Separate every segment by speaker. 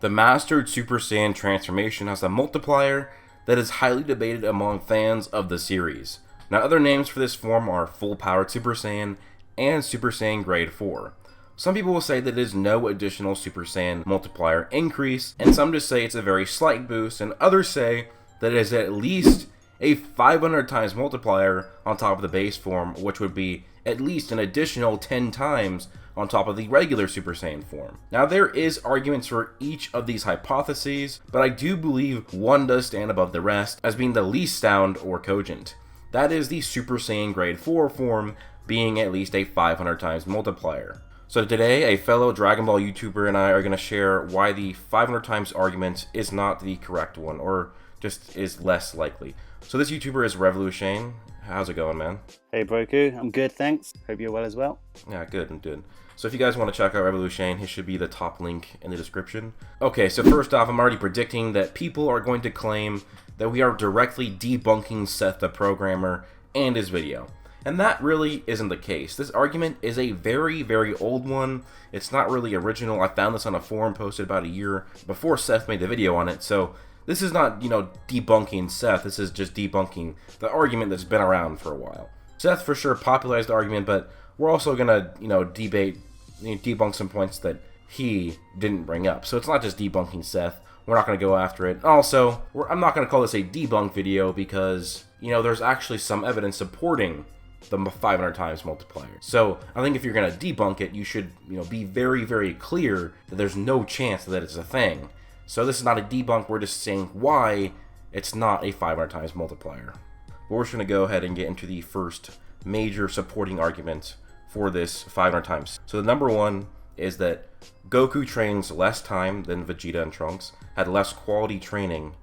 Speaker 1: The Mastered Super Saiyan transformation has a multiplier that is highly debated among fans of the series. Now, other names for this form are Full Powered Super Saiyan and Super Saiyan Grade 4. Some people will say that it is no additional Super Saiyan multiplier increase, and some just say it's a very slight boost, and others say that it is at least a 500 times multiplier on top of the base form, which would be at least an additional 10 times on top of the regular Super Saiyan form. Now, there is arguments for each of these hypotheses, but I do believe one does stand above the rest as being the least sound or cogent. That is the Super Saiyan Grade 4 form being at least a 500 times multiplier. So today, a fellow Dragon Ball YouTuber and I are going to share why the 500 times argument is not the correct one, or just is less likely. So this YouTuber is Revolushane. How's it going, man?
Speaker 2: Hey Broku, I'm good, thanks. Hope you're well as well.
Speaker 1: Yeah, good, I'm good. So if you guys want to check out Revolushane, he should be the top link in the description. Okay, so first off, I'm already predicting that people are going to claim that we are directly debunking Seth the programmer and his video. And that really isn't the case. This argument is a very, very old one. It's not really original. I found this on a forum posted about a year before Seth made the video on it, so this is not, debunking Seth. This is just debunking the argument that's been around for a while. Seth for sure popularized the argument, but we're also gonna, debunk some points that he didn't bring up. So it's not just debunking Seth. We're not gonna go after it. Also, I'm not gonna call this a debunk video because, there's actually some evidence supporting the 500 times multiplier. So I think if you're gonna debunk it, you should, be very, very clear that there's no chance that it's a thing. So this is not a debunk, we're just saying why it's not a 500 times multiplier. But we're just going to go ahead and get into the first major supporting argument for this 500 times. So the number one is that Goku trains less time than Vegeta and Trunks, had less quality training,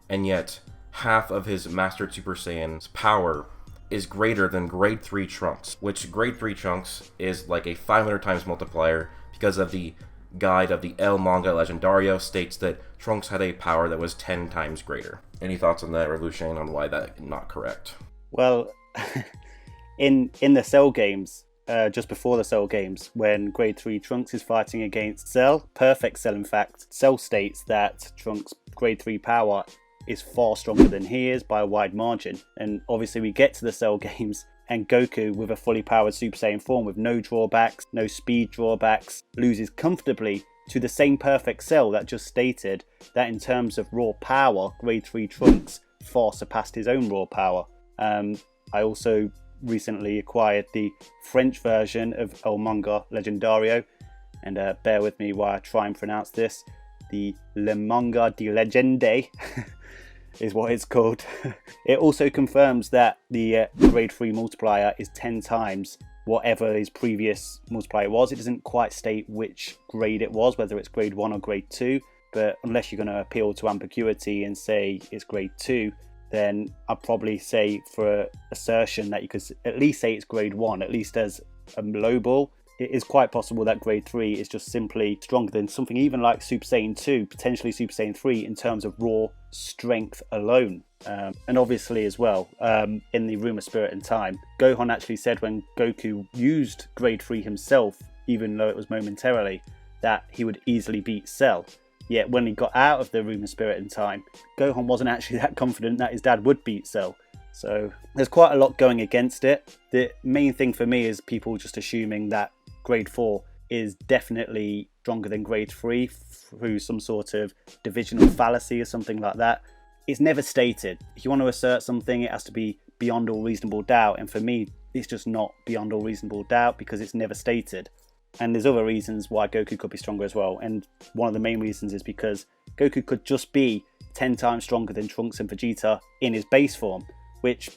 Speaker 1: and yet half of his Mastered Super Saiyan's power is greater than Grade 3 Trunks, which Grade 3 Trunks is like a 500 times multiplier because of the guide of the El Manga Legendario states that Trunks had a power that was 10 times greater. Any thoughts on that, Revolution, on why that is not correct?
Speaker 2: Well, in the Cell games, just before the Cell games, when Grade 3 Trunks is fighting against Cell, Perfect Cell in fact, Cell states that Trunks' Grade 3 power is far stronger than he is by a wide margin. And obviously we get to the Cell games, and Goku, with a fully powered Super Saiyan form with no drawbacks, no speed drawbacks, loses comfortably to the same Perfect Cell that just stated that in terms of raw power, Grade 3 Trunks far surpassed his own raw power. I also recently acquired the French version of El Manga Legendario, and bear with me while I try and pronounce this. The Le Manga de Legende is what it's called. It also confirms that the Grade 3 multiplier is 10 times whatever his previous multiplier was. It doesn't quite state which grade it was, whether it's Grade 1 or Grade 2, but unless you're going to appeal to ambiguity and say it's Grade 2, then I'd probably say for assertion that you could at least say it's Grade 1, at least as a low ball. It is quite possible that Grade 3 is just simply stronger than something even like Super Saiyan 2, potentially Super Saiyan 3 in terms of raw strength alone. And obviously as well, in the Room of Spirit and Time, Gohan actually said when Goku used Grade 3 himself, even though it was momentarily, that he would easily beat Cell. Yet when he got out of the Room of Spirit and Time, Gohan wasn't actually that confident that his dad would beat Cell. So there's quite a lot going against it. The main thing for me is people just assuming that Grade 4 is definitely stronger than Grade 3 through some sort of divisional fallacy or something like that. It's never stated. If you want to assert something, it has to be beyond all reasonable doubt, and for me, it's just not beyond all reasonable doubt because it's never stated. And there's other reasons why Goku could be stronger as well, and one of the main reasons is because Goku could just be 10 times stronger than Trunks and Vegeta in his base form, which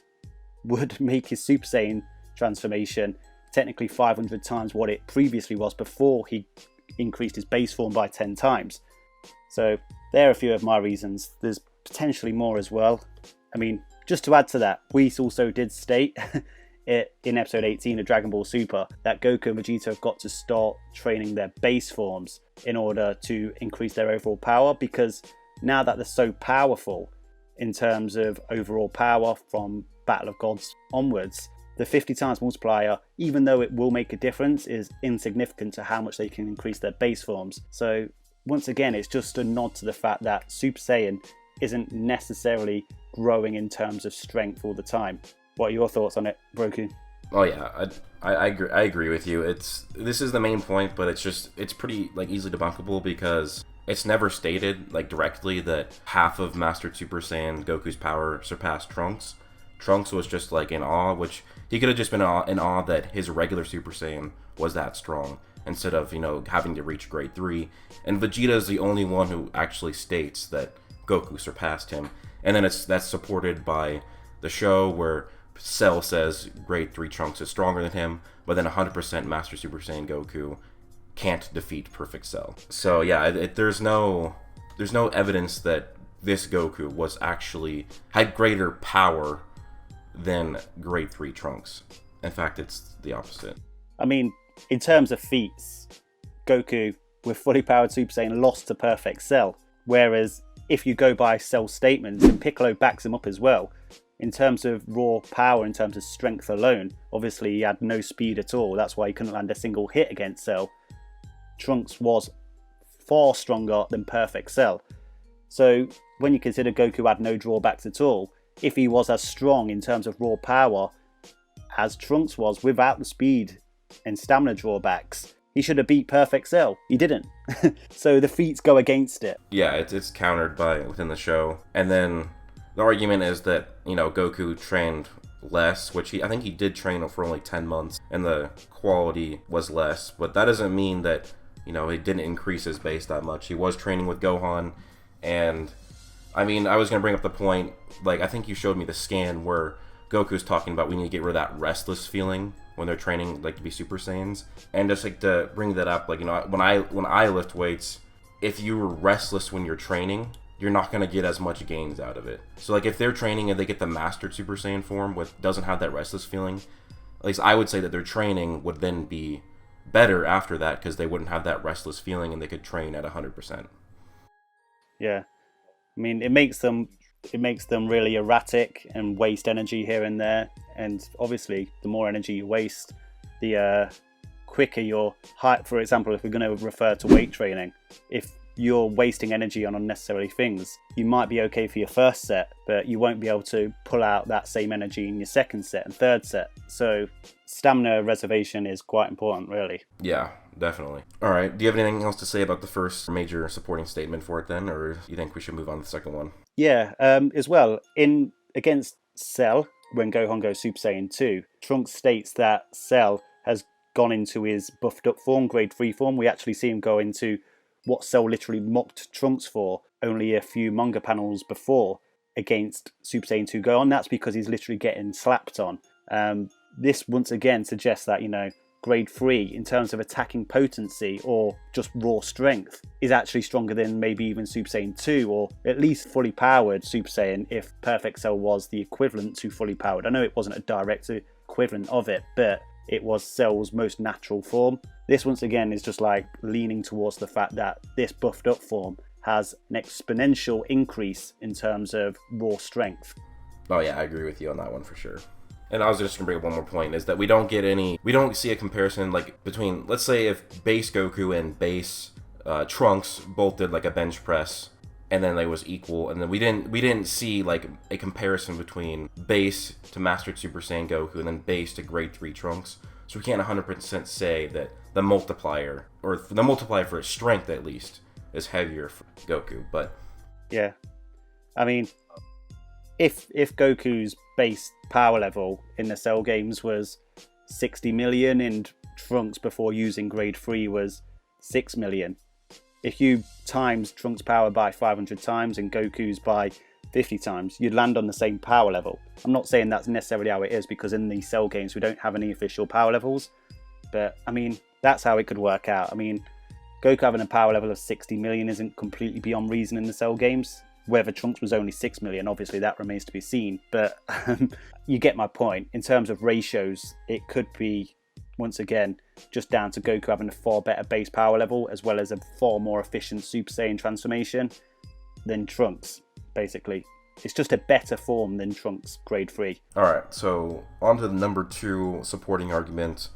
Speaker 2: would make his Super Saiyan transformation technically 500 times what it previously was before he increased his base form by 10 times. So there are a few of my reasons. There's potentially more as well. I mean, just to add to that, Whis also did state in episode 18 of Dragon Ball Super that Goku and Vegeta have got to start training their base forms in order to increase their overall power, because now that they're so powerful in terms of overall power from Battle of Gods onwards, the 50 times multiplier, even though it will make a difference, is insignificant to how much they can increase their base forms. So once again, it's just a nod to the fact that Super Saiyan isn't necessarily growing in terms of strength all the time. What are your thoughts on it, Broku?
Speaker 1: Oh yeah, I agree with you. This is the main point, but it's pretty like easily debunkable because it's never stated like directly that half of Mastered Super Saiyan Goku's power surpassed Trunks. Trunks was just like in awe, which he could have just been in awe that his regular Super Saiyan was that strong instead of, you know, having to reach grade 3. And Vegeta is the only one who actually states that Goku surpassed him. And then that's supported by the show where Cell says grade 3 Trunks is stronger than him, but then 100% Master Super Saiyan Goku can't defeat Perfect Cell. So yeah, there's no evidence that this Goku had greater power than grade 3 Trunks. In fact, it's the opposite.
Speaker 2: I mean, in terms of feats, Goku with fully powered Super Saiyan lost to Perfect Cell, whereas if you go by Cell's statements, and Piccolo backs him up as well, in terms of raw power, in terms of strength alone, obviously he had no speed at all. That's why he couldn't land a single hit against Cell. Trunks was far stronger than Perfect Cell. So when you consider Goku had no drawbacks at all, if he was as strong in terms of raw power as Trunks was without the speed and stamina drawbacks, he should have beat Perfect Cell. He didn't. So the feats go against it.
Speaker 1: Yeah, it's countered by within the show. And then the argument is that, you know, Goku trained less, which I think he did train for only 10 months, and the quality was less. But that doesn't mean that, you know, it didn't increase his base that much. He was training with Gohan, and I mean, I was going to bring up the point, like, I think you showed me the scan where Goku's talking about we need to get rid of that restless feeling when they're training, like, to be Super Saiyans. And just, like, to bring that up, like, you know, when I lift weights, if you're restless when you're training, you're not going to get as much gains out of it. So, like, if they're training and they get the Mastered Super Saiyan form, which doesn't have that restless feeling, at least I would say that their training would then be better after that because they wouldn't have that restless feeling and they could train at 100%.
Speaker 2: Yeah. I mean, it makes them really erratic and waste energy here and there. And obviously, the more energy you waste, the quicker your height. For example, if we're going to refer to weight training, if you're wasting energy on unnecessary things, you might be okay for your first set, but you won't be able to pull out that same energy in your second set and third set. So stamina reservation is quite important, really.
Speaker 1: Yeah, definitely. All right, do you have anything else to say about the first major supporting statement for it then, or do you think we should move on to the second one?
Speaker 2: Yeah, as well, against Cell, when Gohan goes Super Saiyan 2, Trunks states that Cell has gone into his buffed up form, grade 3 form. We actually see him go into what Cell literally mocked Trunks for only a few manga panels before against Super Saiyan 2 Gohan. That's because he's literally getting slapped on. This once again suggests that, you know, grade 3 in terms of attacking potency or just raw strength is actually stronger than maybe even Super Saiyan 2 or at least fully powered Super Saiyan if Perfect Cell was the equivalent to fully powered. I know it wasn't a direct equivalent of it, but it was Cell's most natural form. This once again is just like leaning towards the fact that this buffed up form has an exponential increase in terms of raw strength.
Speaker 1: Oh yeah, I agree with you on that one for sure. And I was just gonna bring up one more point, is that we don't see a comparison like between, let's say if base Goku and base Trunks both did like a bench press and then they was equal, and then we didn't see like a comparison between base to Mastered Super Saiyan Goku and then base to grade 3 Trunks. So we can't 100% say that the multiplier for his strength at least is heavier for Goku, but
Speaker 2: yeah, I mean, if Goku's base power level in the Cell games was 60 million and Trunks before using grade 3 was 6 million, if you times Trunks' power by 500 times and Goku's by 50 times, you'd land on the same power level. I'm not saying that's necessarily how it is, because in the Cell games we don't have any official power levels, but I mean, that's how it could work out. I mean, Goku having a power level of 60 million isn't completely beyond reason in the Cell games. Whether Trunks was only 6 million, obviously that remains to be seen, but you get my point. In terms of ratios, it could be, once again, just down to Goku having a far better base power level, as well as a far more efficient Super Saiyan transformation than Trunks, basically. It's just a better form than Trunks grade 3.
Speaker 1: Alright, so on to the number 2 supporting argument,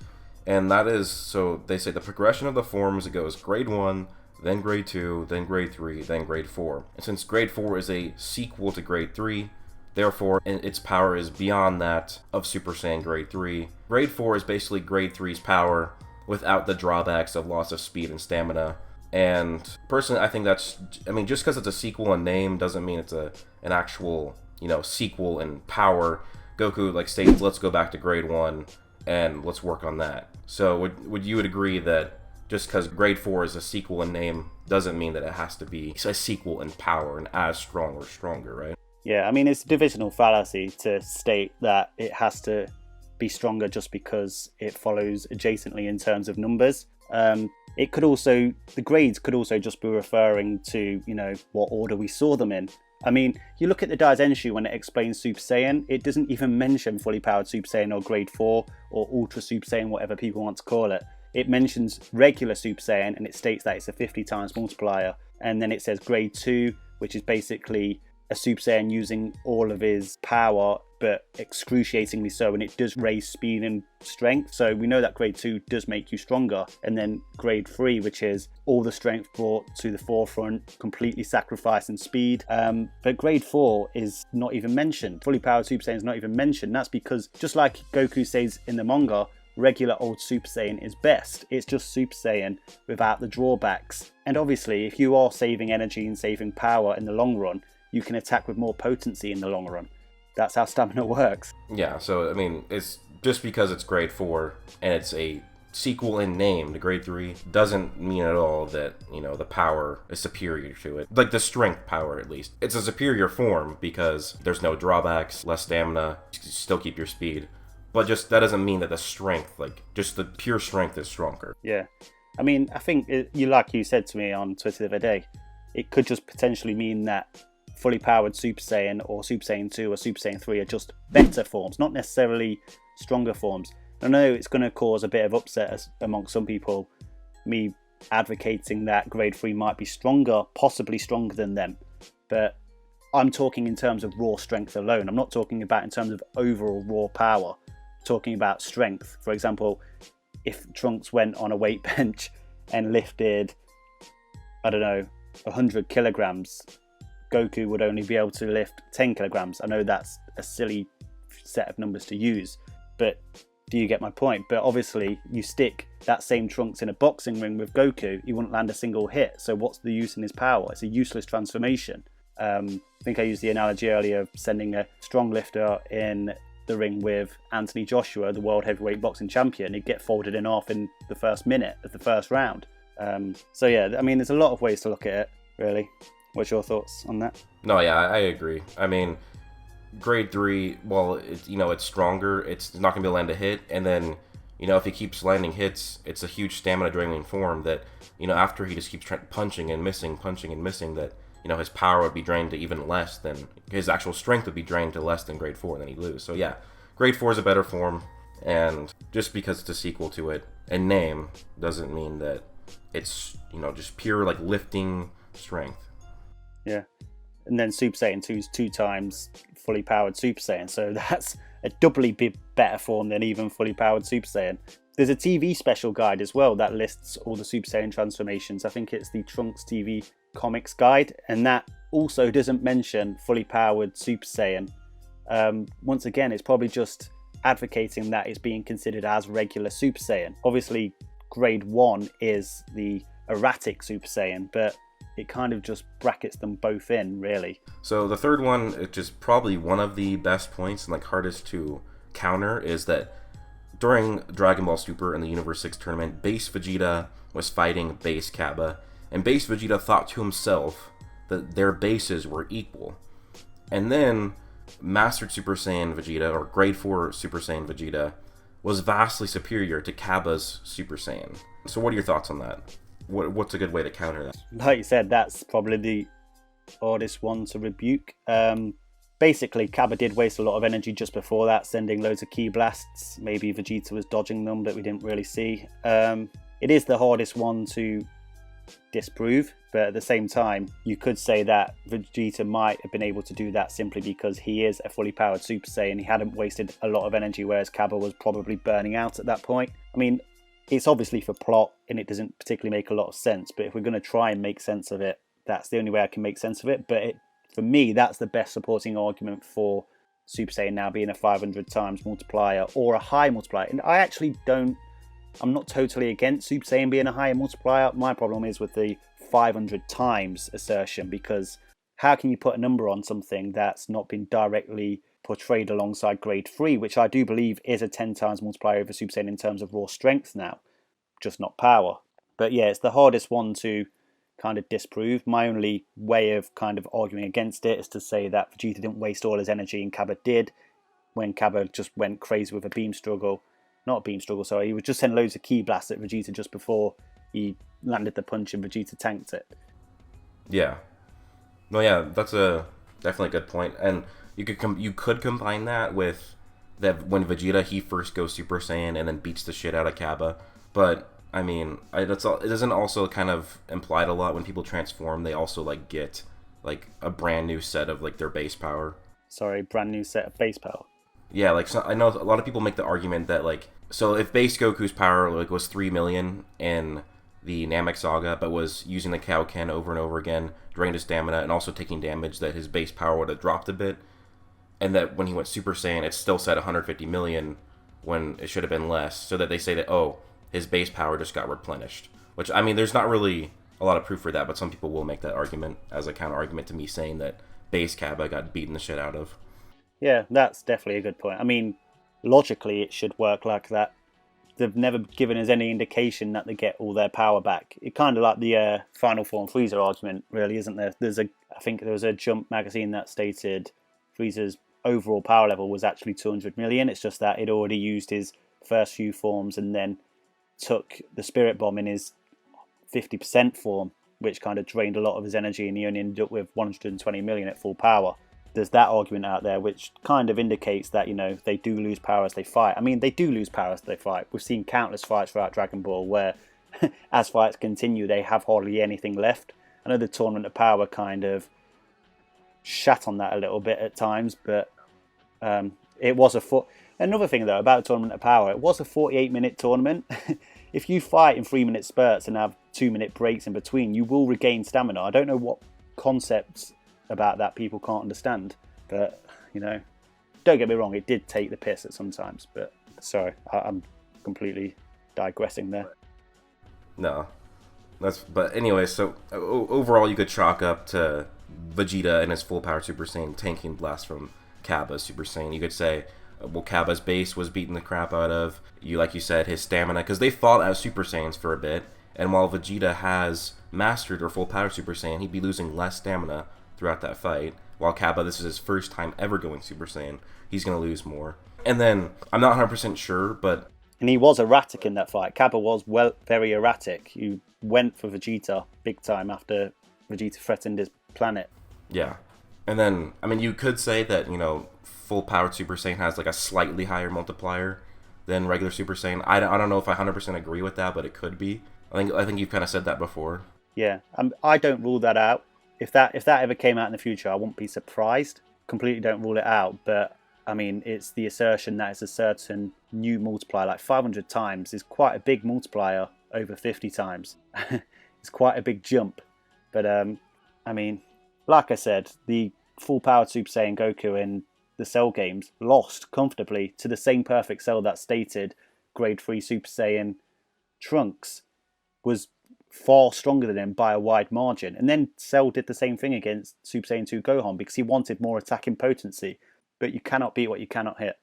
Speaker 1: and that is, so they say the progression of the forms, it goes grade 1, then grade 2, then grade 3, then grade 4. And since grade 4 is a sequel to grade 3, therefore its power is beyond that of Super Saiyan grade 3. Grade 4 is basically grade 3's power without the drawbacks of loss of speed and stamina. And personally, I think that's, I mean, just because it's a sequel in name doesn't mean it's an actual, you know, sequel in power. Goku, like, states, let's go back to grade 1 and let's work on that. So would you agree that just because grade 4 is a sequel in name doesn't mean that it has to be a sequel in power and as strong or stronger, right?
Speaker 2: Yeah, I mean, it's a divisional fallacy to state that it has to be stronger just because it follows adjacently in terms of numbers. It could also, the grades could also just be referring to, you know, what order we saw them in. I mean, you look at the Daizenshu when it explains Super Saiyan, it doesn't even mention fully powered Super Saiyan or grade 4 or Ultra Super Saiyan, whatever people want to call it. It mentions regular Super Saiyan and it states that it's a 50 times multiplier. And then it says grade 2, which is basically a Super Saiyan using all of his power, but excruciatingly so, and it does raise speed and strength. So we know that grade 2 does make you stronger. And then grade 3, which is all the strength brought to the forefront, completely sacrificing speed. But grade 4 is not even mentioned. Fully powered Super Saiyan is not even mentioned. That's because, just like Goku says in the manga, regular old Super Saiyan is best. It's just Super Saiyan without the drawbacks. And obviously, if you are saving energy and saving power in the long run, you can attack with more potency in the long run. That's how stamina works.
Speaker 1: Yeah, so, I mean, it's just because it's grade 4 and it's a sequel in name to grade 3 doesn't mean at all that, you know, the power is superior to it. Like, the strength power, at least. It's a superior form because there's no drawbacks, less stamina, you still keep your speed. But just, that doesn't mean that the strength, like, just the pure strength is stronger.
Speaker 2: Yeah. I mean, I think, like you said to me on Twitter the other day, it could just potentially mean that fully powered Super Saiyan or Super Saiyan 2 or Super Saiyan 3 are just better forms, not necessarily stronger forms. I know it's going to cause a bit of upset amongst some people, me advocating that grade 3 might be stronger, possibly stronger than them. But I'm talking in terms of raw strength alone. I'm not talking about in terms of overall raw power. I'm talking about strength. For example, if Trunks went on a weight bench and lifted, I don't know, 100 kilograms, Goku would only be able to lift 10 kilograms. I know that's a silly set of numbers to use, but do you get my point? But obviously, you stick that same Trunks in a boxing ring with Goku, he wouldn't land a single hit. So what's the use in his power? It's a useless transformation. I think I used the analogy earlier of sending a strong lifter in the ring with Anthony Joshua, the world heavyweight boxing champion. He'd get folded in half in the first minute of the first round. So yeah, I mean, there's a lot of ways to look at it, really. What's your thoughts on that?
Speaker 1: No, yeah, I agree. I mean, grade 3, well, it's stronger. It's not going to be able to land a hit. And then, you know, if he keeps landing hits, it's a huge stamina draining form that, you know, after he just keeps punching and missing, that, you know, his power would be drained to even less than, his actual strength would be drained to less than grade 4, and then he'd lose. So yeah, grade 4 is a better form. And just because it's a sequel to it in name doesn't mean that it's, you know, just pure, like, lifting strength.
Speaker 2: Yeah, and then Super Saiyan 2 is 2 times fully powered Super Saiyan, so that's a doubly better form than even fully powered Super Saiyan. There's a TV special guide as well that lists all the Super Saiyan transformations. I think it's the Trunks TV Comics Guide, and that also doesn't mention fully powered Super Saiyan. Once again, it's probably just advocating that it's being considered as regular Super Saiyan. Obviously, grade 1 is the erratic Super Saiyan, but it kind of just brackets them both in, really.
Speaker 1: So the third one, which is probably one of the best points and like hardest to counter, is that during Dragon Ball Super in the Universe 6 tournament, base Vegeta was fighting base Cabba, and base Vegeta thought to himself that their bases were equal. And then Mastered Super Saiyan Vegeta, or Grade 4 Super Saiyan Vegeta, was vastly superior to Cabba's Super Saiyan. So what are your thoughts on that? What's a good way to counter that?
Speaker 2: Like you said, that's probably the hardest one to rebuke. Basically, Cabba did waste a lot of energy just before that, sending loads of key blasts. Maybe Vegeta was dodging them, but we didn't really see. It is the hardest one to disprove, but at the same time, you could say that Vegeta might have been able to do that simply because he is a fully powered Super Saiyan. He hadn't wasted a lot of energy, whereas Cabba was probably burning out at that point. I mean, it's obviously for plot and it doesn't particularly make a lot of sense, but if we're going to try and make sense of it, that's the only way I can make sense of it. But for me, that's the best supporting argument for Super Saiyan now being a 500 times multiplier or a high multiplier. And I'm not totally against Super Saiyan being a higher multiplier. My problem is with the 500 times assertion, because how can you put a number on something that's not been directly portrayed alongside grade 3, which I do believe is a 10 times multiplier over Super Saiyan in terms of raw strength now, just not power. But yeah, it's the hardest one to kind of disprove. My only way of kind of arguing against it is to say that Vegeta didn't waste all his energy and Cabba did, when Cabba just went crazy with a beam struggle. Not a beam struggle, sorry. He was just sending loads of ki blasts at Vegeta just before he landed the punch and Vegeta tanked it.
Speaker 1: Yeah. No, yeah, that's definitely a good point. And you could combine that with that when Vegeta, he first goes Super Saiyan and then beats the shit out of Cabba. But I mean, it doesn't also kind of implied a lot when people transform, they also like get like a brand new set of like their base power.
Speaker 2: Sorry, brand new set of base power.
Speaker 1: Yeah, like I know a lot of people make the argument that like, so if base Goku's power like was 3 million in the Namek Saga, but was using the Kaioken over and over again, drained his stamina, and also taking damage, that his base power would have dropped a bit, and that when he went Super Saiyan, it's still set 150 million when it should have been less, so that they say that, oh, his base power just got replenished. Which, I mean, there's not really a lot of proof for that, but some people will make that argument as a counter-argument to me saying that base Cabba got beaten the shit out of.
Speaker 2: Yeah, that's definitely a good point. I mean, logically, it should work like that. They've never given us any indication that they get all their power back. It's kind of like the Final Form Frieza argument, really, isn't there? I think there was a Jump magazine that stated Frieza's overall power level was actually 200 million. It's just that he'd already used his first few forms and then took the Spirit Bomb in his 50% form, which kind of drained a lot of his energy, and he only ended up with 120 million at full power. There's that argument out there, which kind of indicates that, you know, they do lose power as they fight. I mean, they do lose power as they fight. We've seen countless fights throughout Dragon Ball where, as fights continue, they have hardly anything left. I know the Tournament of Power kind of shat on that a little bit at times, but it was another thing, though, about the Tournament of Power, it was a 48-minute tournament. If you fight in 3-minute spurts and have 2-minute breaks in between, you will regain stamina. I don't know what concepts about that people can't understand, but, you know, don't get me wrong, it did take the piss at some times, but sorry, I'm completely digressing there.
Speaker 1: No, but anyway, so overall you could chalk up to Vegeta and his full power Super Saiyan tanking blast from Cabba's Super Saiyan. You could say, well, Cabba's base was beating the crap out of, like you said, his stamina, because they fought as Super Saiyans for a bit, and while Vegeta has mastered their full power Super Saiyan, he'd be losing less stamina throughout that fight, while Cabba, this is his first time ever going Super Saiyan, he's going to lose more. And then, I'm not 100% sure, but...
Speaker 2: And he was erratic in that fight. Cabba was very erratic. He went for Vegeta big time after Vegeta threatened his planet.
Speaker 1: Yeah. And then, I mean, you could say that, you know, full-powered Super Saiyan has like a slightly higher multiplier than regular Super Saiyan. I don't know if I 100% agree with that, but it could be. I think you've kind of said that before.
Speaker 2: Yeah, I don't rule that out. If that ever came out in the future, I wouldn't be surprised. Completely don't rule it out, but I mean, it's the assertion that it's a certain new multiplier, like 500 times is quite a big multiplier over 50 times. It's quite a big jump. But I mean, like I said, the full-powered Super Saiyan Goku in the Cell games lost comfortably to the same perfect Cell that stated Grade 3 Super Saiyan Trunks was far stronger than him by a wide margin. And then Cell did the same thing against Super Saiyan 2 Gohan because he wanted more attacking potency. But you cannot beat what you cannot hit.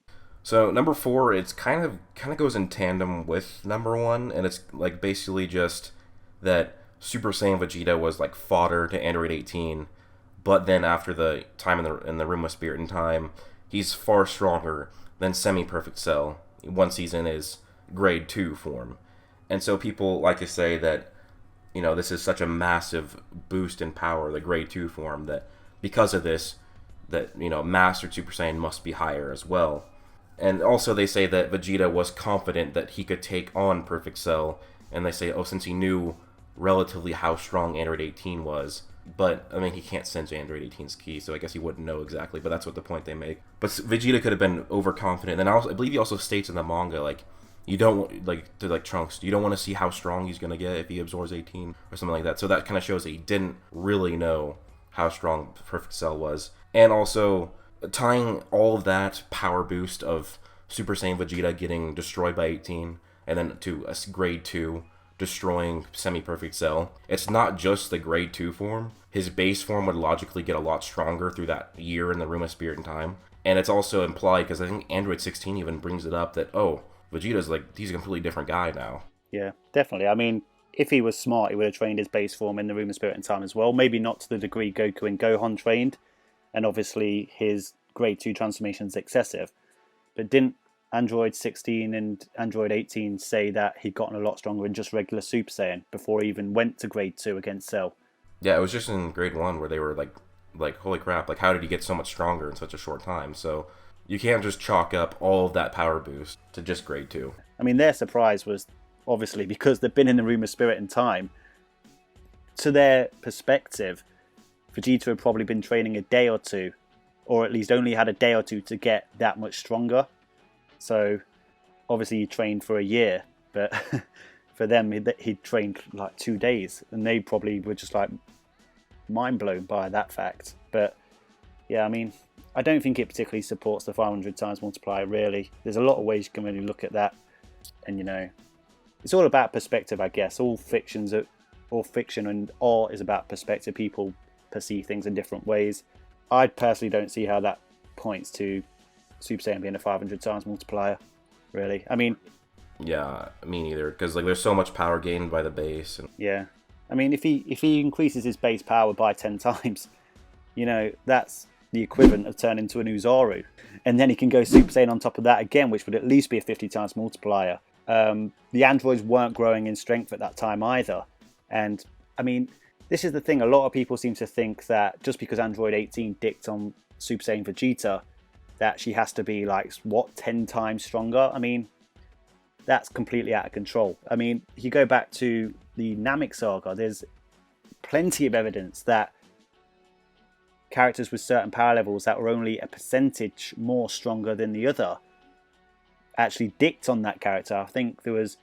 Speaker 1: So number 4, it's kind of goes in tandem with number 1, and it's like basically just that Super Saiyan Vegeta was like fodder to Android 18, but then after the time in the Room of Spirit and Time, he's far stronger than Semi-Perfect Cell once he's in his Grade 2 form. And so people like to say that, you know, this is such a massive boost in power, the Grade 2 form, that because of this, that, you know, Mastered Super Saiyan must be higher as well. And also they say that Vegeta was confident that he could take on Perfect Cell, and they say, oh, since he knew relatively how strong Android 18 was, but, I mean, he can't sense Android 18's ki, so I guess he wouldn't know exactly, but that's what the point they make. But Vegeta could have been overconfident, and I believe he also states in the manga, like, you don't like Trunks. You don't want to see how strong he's gonna get if he absorbs 18 or something like that. So that kind of shows that he didn't really know how strong Perfect Cell was, and also tying all of that power boost of Super Saiyan Vegeta getting destroyed by 18, and then to a grade 2 destroying Semi-Perfect Cell. It's not just the grade 2 form. His base form would logically get a lot stronger through that year in the Room of Spirit and Time. And it's also implied, because I think Android 16 even brings it up, that, oh, Vegeta's like, he's a completely different guy now.
Speaker 2: Yeah, definitely. I mean, if he was smart, he would have trained his base form in the Room of Spirit and Time as well. Maybe not to the degree Goku and Gohan trained. And obviously his grade 2 transformation is excessive. But didn't Android 16 and Android 18 say that he'd gotten a lot stronger in just regular Super Saiyan before he even went to grade 2 against Cell?
Speaker 1: Yeah, it was just in grade 1 where they were like holy crap, like how did he get so much stronger in such a short time? So you can't just chalk up all of that power boost to just grade 2.
Speaker 2: I mean, their surprise was obviously because they've been in the Room of Spirit and Time. To their perspective, Vegeta had probably been training a day or two, or at least only had a day or two to get that much stronger. So obviously he trained for a year, but for them he'd trained like 2 days, and they probably were just like mind blown by that fact. But yeah, I mean, I don't think it particularly supports the 500 times multiplier, really. There's a lot of ways you can really look at that, and you know, it's all about perspective, I guess. All fiction and art is about perspective. People perceive things in different ways. I personally don't see how that points to Super Saiyan being a 500 times multiplier, really. I mean,
Speaker 1: yeah, me neither, because like there's so much power gained by the base. And
Speaker 2: yeah, I mean, if he increases his base power by 10 times, you know, that's the equivalent of turning into an Uzaru, and then he can go Super Saiyan on top of that again, which would at least be a 50 times multiplier. The androids weren't growing in strength at that time either, and I mean, this is the thing. A lot of people seem to think that just because Android 18 dicked on Super Saiyan Vegeta, that she has to be like, what, 10 times stronger? I mean, that's completely out of control. I mean, if you go back to the Namek saga, there's plenty of evidence that characters with certain power levels that were only a percentage more stronger than the other actually dicked on that character. I think there was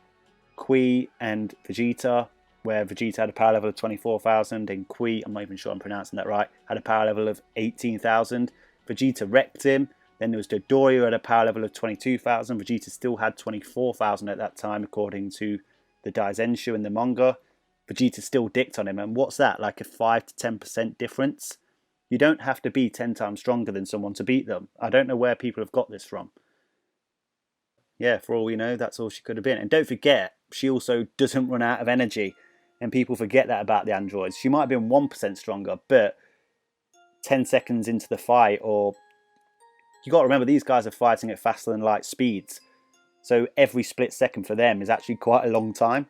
Speaker 2: Kui and Vegeta, where Vegeta had a power level of 24,000 and Kui, I'm not even sure I'm pronouncing that right, had a power level of 18,000. Vegeta wrecked him. Then there was Dodoria at a power level of 22,000. Vegeta still had 24,000 at that time, according to the Daizenshu in the manga. Vegeta still dicked on him. And what's that? Like a 5 to 10% difference? You don't have to be 10 times stronger than someone to beat them. I don't know where people have got this from. Yeah, for all we know, that's all she could have been. And don't forget, she also doesn't run out of energy. And people forget that about the androids. She might have been 1% stronger, but 10 seconds into the fight, or you got to remember, these guys are fighting at faster than light speeds, so every split second for them is actually quite a long time.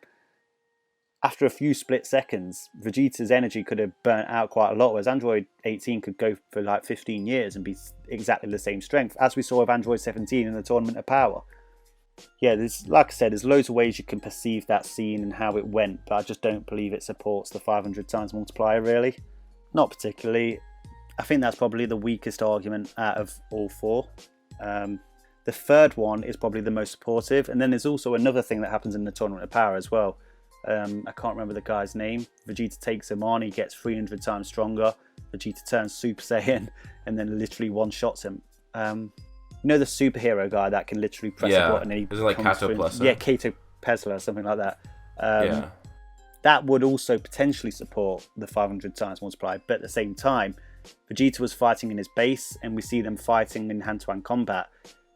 Speaker 2: After a few split seconds, Vegeta's energy could have burnt out quite a lot, whereas Android 18 could go for like 15 years and be exactly the same strength, as we saw with Android 17 in the Tournament of Power. Yeah, there's, like I said, there's loads of ways you can perceive that scene and how it went, but I just don't believe it supports the 500 times multiplier, really. Not particularly. I think that's probably the weakest argument out of all four. The third one is probably the most supportive, and then there's also another thing that happens in the Tournament of Power as well. I can't remember the guy's name. Vegeta takes him on, he gets 300 times stronger. Vegeta turns Super Saiyan and then literally one-shots him. You know the superhero guy that can literally press a button and he
Speaker 1: is it like Kato Plus?
Speaker 2: Yeah, Kato Pesla or something like that. That would also potentially support the 500 times multiplier, but at the same time, Vegeta was fighting in his base, and we see them fighting in hand-to-hand combat.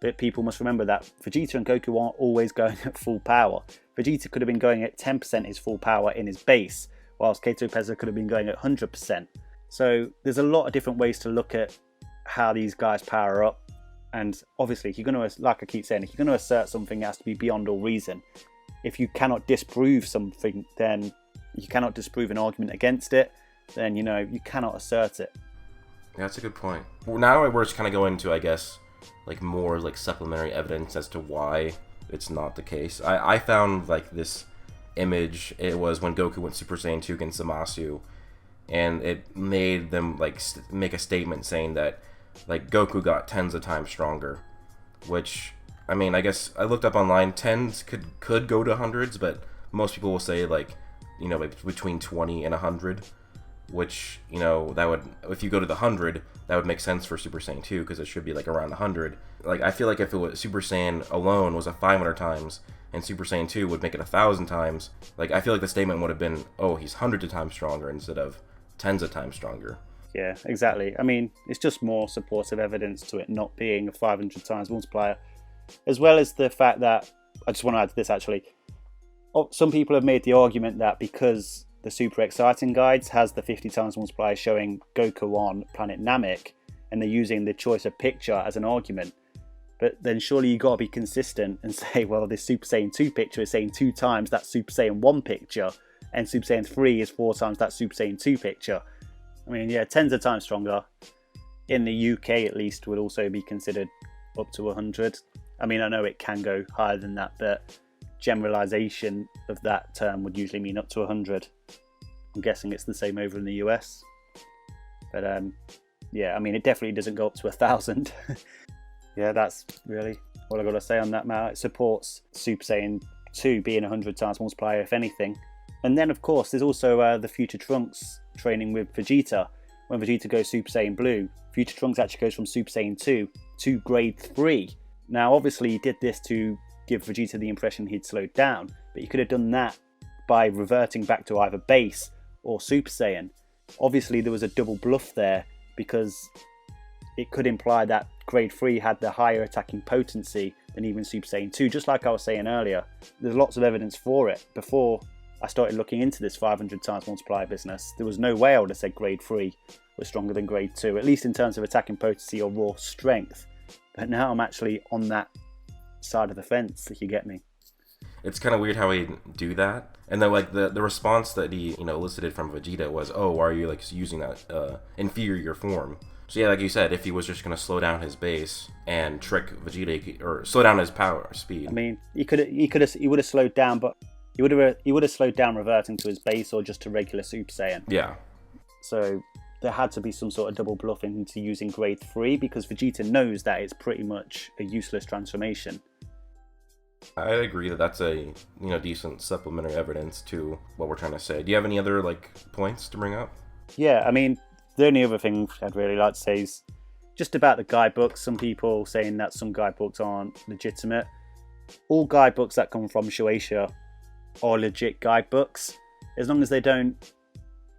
Speaker 2: But people must remember that Vegeta and Goku aren't always going at full power. Vegeta could have been going at 10% his full power in his base, whilst Kato Pesla could have been going at 100%. So there's a lot of different ways to look at how these guys power up. And obviously, if you're going to, like I keep saying, if you're going to assert something, it has to be beyond all reason. If you cannot disprove something, then you cannot disprove an argument against it, then, you know, you cannot assert it.
Speaker 1: Yeah, that's a good point. Well, now we're just kind of going into, I guess, like more like supplementary evidence as to why it's not the case. I found like this image. It was when Goku went Super Saiyan 2 against Zamasu, and it made them like make a statement saying that like Goku got tens of times stronger, which I mean, I guess I looked up online, 10s could go to hundreds, but most people will say, like, you know, like between 20 and 100, which, you know, that would, if you go to the 100, that would make sense for Super Saiyan 2, because it should be, like, around 100. Like, I feel like if it was Super Saiyan alone was a 500 times, and Super Saiyan 2 would make it 1,000 times, like, I feel like the statement would have been, oh, he's hundreds of times stronger instead of tens of times stronger.
Speaker 2: Yeah, exactly. I mean, it's just more supportive evidence to it not being a 500 times multiplier, as well as the fact that, I just want to add to this actually, some people have made the argument that because the Super Exciting Guides has the 50 times multiplier showing Goku on planet Namek, and they're using the choice of picture as an argument, but then surely you got to be consistent and say, well, this Super Saiyan 2 picture is saying 2 times that Super Saiyan 1 picture, and Super Saiyan 3 is 4 times that Super Saiyan 2 picture. I mean, yeah, tens of times stronger. In the UK, at least, would also be considered up to 100. I mean, I know it can go higher than that, but generalization of that term would usually mean up to 100. I'm guessing it's the same over in the US. But yeah, I mean, it definitely doesn't go up to 1,000. Yeah, that's really all I've got to say on that matter. It supports Super Saiyan 2 being 100 times multiplier, if anything. And then, of course, there's also the Future Trunks training with Vegeta. When Vegeta goes Super Saiyan Blue, Future Trunks actually goes from Super Saiyan 2 to Grade 3. Now, obviously, he did this to give Vegeta the impression he'd slowed down, but he could have done that by reverting back to either base or Super Saiyan. Obviously, there was a double bluff there, because it could imply that Grade 3 had the higher attacking potency than even Super Saiyan 2, just like I was saying earlier. There's lots of evidence for it. Before I started looking into this 500 times multiplier business, there was no way I would have said Grade 3 was stronger than Grade 2, at least in terms of attacking potency or raw strength. But now I'm actually on that side of the fence, if you get me.
Speaker 1: It's kind of weird how he do that. And then, like, the response that he, you know, elicited from Vegeta was, oh, why are you, like, using that inferior form? So yeah, like you said, if he was just going to slow down his base and trick Vegeta, or slow down his power speed.
Speaker 2: I mean, he would have slowed down, but he would have slowed down reverting to his base or just to regular Super Saiyan.
Speaker 1: Yeah.
Speaker 2: So there had to be some sort of double bluffing into using Grade 3, because Vegeta knows that it's pretty much a useless transformation.
Speaker 1: I agree that that's a, you know, decent supplementary evidence to what we're trying to say. Do you have any other, like, points to bring up?
Speaker 2: Yeah, I mean, the only other thing I'd really like to say is just about the guidebooks. Some people saying that some guidebooks aren't legitimate. All guidebooks that come from Shueisha are legit guidebooks, as long as they don't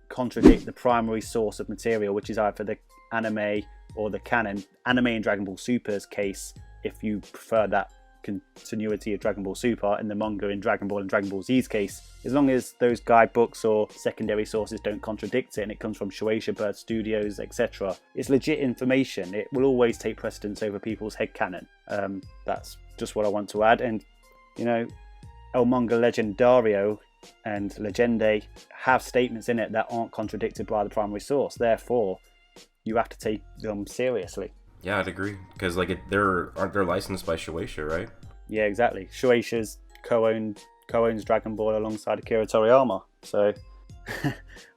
Speaker 2: contradict the primary source of material, which is either the anime or the canon. Anime in Dragon Ball Super's case, if you prefer that continuity of Dragon Ball Super, in the manga in Dragon Ball and Dragon Ball Z's case, as long as those guidebooks or secondary sources don't contradict it and it comes from Shueisha, Bird Studios, etc., it's legit information. It will always take precedence over people's headcanon. That's just what I want to add. And, you know, El Manga Legendario and Legende have statements in it that aren't contradicted by the primary source. Therefore, you have to take them seriously.
Speaker 1: Yeah, I'd agree, because like aren't they licensed by Shueisha, right?
Speaker 2: Yeah, exactly. Shueisha's co-owns Dragon Ball alongside Akira Toriyama, so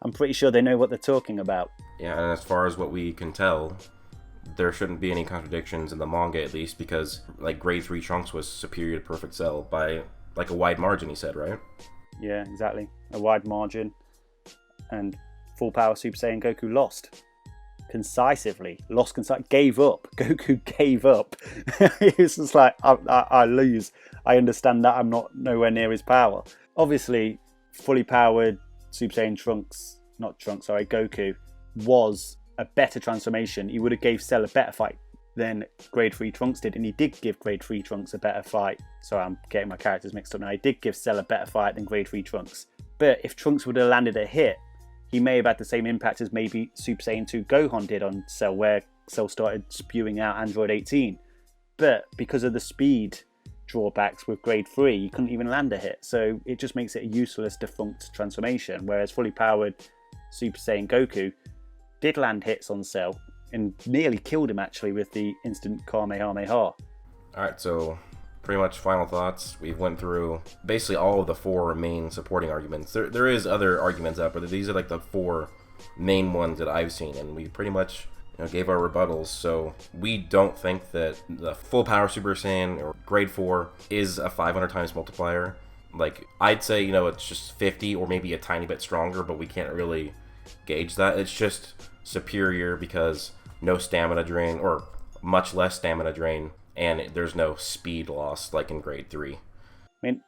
Speaker 2: I'm pretty sure they know what they're talking about.
Speaker 1: Yeah, and as far as what we can tell, there shouldn't be any contradictions in the manga, at least, because like Grade 3 Trunks was superior to Perfect Cell by like a wide margin, he said, right?
Speaker 2: Yeah, exactly. A wide margin, and full power Super Saiyan Goku lost. Concisively gave up. Goku gave up. It's just like, I lose. I understand that I'm not nowhere near his power. Obviously, fully powered Super Saiyan Goku was a better transformation. He would have gave Cell a better fight than Grade 3 Trunks did, and he did give Grade 3 Trunks a better fight. Sorry, I'm getting my characters mixed up now. He did give Cell a better fight than Grade 3 Trunks. But if Trunks would have landed a hit, he may have had the same impact as maybe Super Saiyan 2 Gohan did on Cell, where Cell started spewing out Android 18. But because of the speed drawbacks with Grade 3, you couldn't even land a hit. So it just makes it a useless defunct transformation, whereas fully powered Super Saiyan Goku did land hits on Cell and nearly killed him, actually, with the instant Kamehameha.
Speaker 1: Alright, so pretty much final thoughts. We went through basically all of the 4 main supporting arguments. There is other arguments out, but these are like the 4 main ones that I've seen, and we pretty much gave our rebuttals. So we don't think that the full power Super Saiyan or grade 4 is a 500 times multiplier. Like, I'd say, it's just 50 or maybe a tiny bit stronger, but we can't really gauge that. It's just superior because no stamina drain, or much less stamina drain, and there's no speed loss like in grade 3.
Speaker 2: I mean,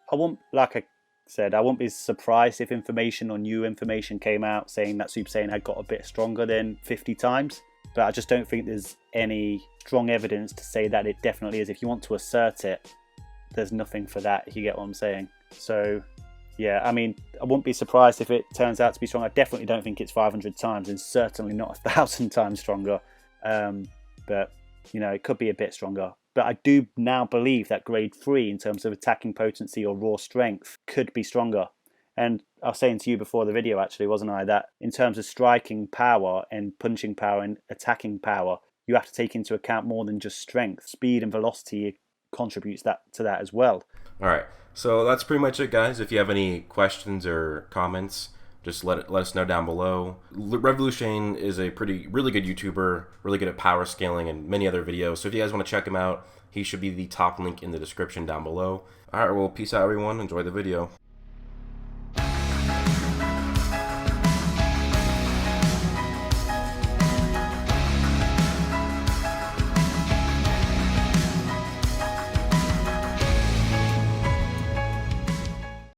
Speaker 2: like I said, I won't be surprised if information or new information came out saying that Super Saiyan had got a bit stronger than 50 times, but I just don't think there's any strong evidence to say that it definitely is. If you want to assert it, there's nothing for that, if you get what I'm saying. So, yeah, I mean, I wouldn't be surprised if it turns out to be strong. I definitely don't think it's 500 times, and certainly not 1,000 times stronger. But, it could be a bit stronger. But I do now believe that grade 3, in terms of attacking potency or raw strength, could be stronger. And I was saying to you before the video, actually, wasn't I, that in terms of striking power and punching power and attacking power, you have to take into account more than just strength. Speed and velocity contributes to that as well.
Speaker 1: All right. So that's pretty much it, guys. If you have any questions or comments, just let us know down below. Revolushane is a really good YouTuber, really good at power scaling and many other videos. So if you guys want to check him out, he should be the top link in the description down below. All right, well, peace out, everyone. Enjoy the video.